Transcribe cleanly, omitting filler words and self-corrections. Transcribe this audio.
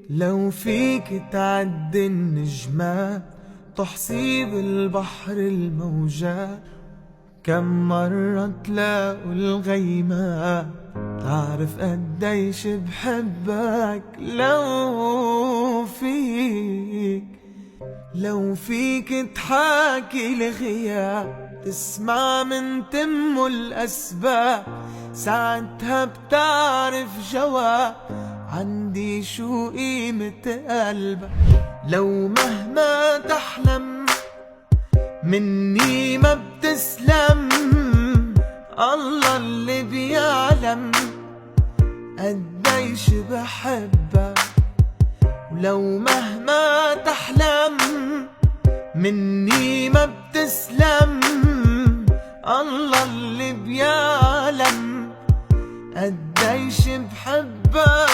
لو فيك تعدي النجمات، تحصي بالبحر الموجات، كم مرة تلاقوا الغيمات، تعرف قديش بحبك. لو فيك تحاكي الغياب، تسمع من تمه الأسباب، ساعتها بتعرف جواب عندي شو قيمة قلبك. لو مهما تحلم مني ما بتسلم، الله اللي بيعلم قديش بحبك. ولو مهما تحلم مني ما بتسلم، الله اللي بيعلم قديش بحبك.